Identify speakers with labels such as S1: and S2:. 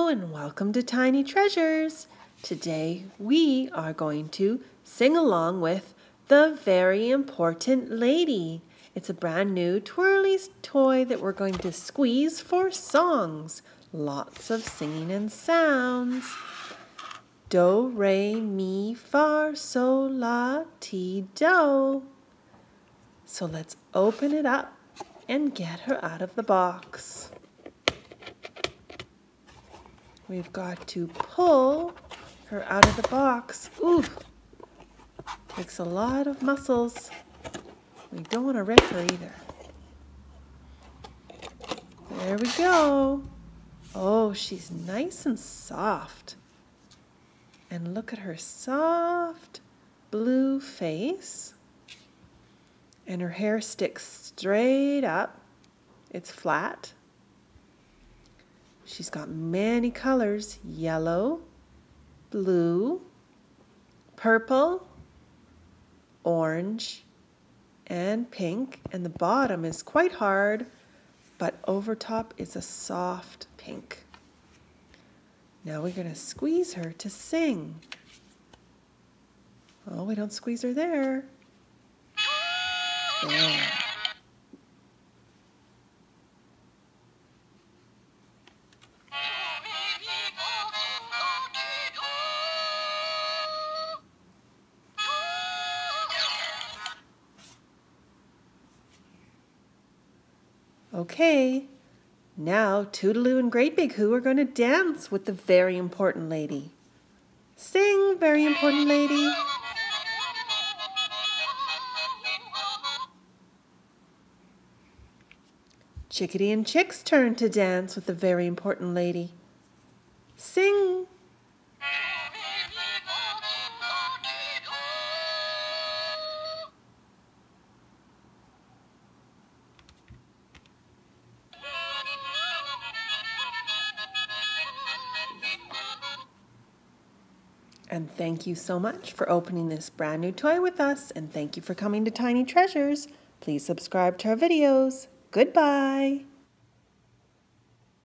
S1: Hello and welcome to Tiny Treasures. Today we are going to sing along with The Very Important Lady. It's a brand new Twirly's toy that we're going to squeeze for songs. Lots of singing and sounds. Do, re, mi, fa, sol, la, ti, do. So let's open it up and get her out of the box. We've got to pull her out of the box. Ooh, takes a lot of muscles. We don't want to rip her either. There we go. Oh, she's nice and soft. And look at her soft blue face. And her hair sticks straight up. It's flat. She's got many colors: yellow, blue, purple, orange, and pink. And the bottom is quite hard, but over top is a soft pink. Now we're going to squeeze her to sing. Oh, we don't squeeze her there. There. Okay, now Toodaloo and Great Big Who are going to dance with the Very Important Lady. Sing, Very Important Lady. Chickadee and Chick's turn to dance with the Very Important Lady. Sing. And thank you so much for opening this brand new toy with us, and thank you for coming to Tiny Treasures. Please subscribe to our videos. Goodbye.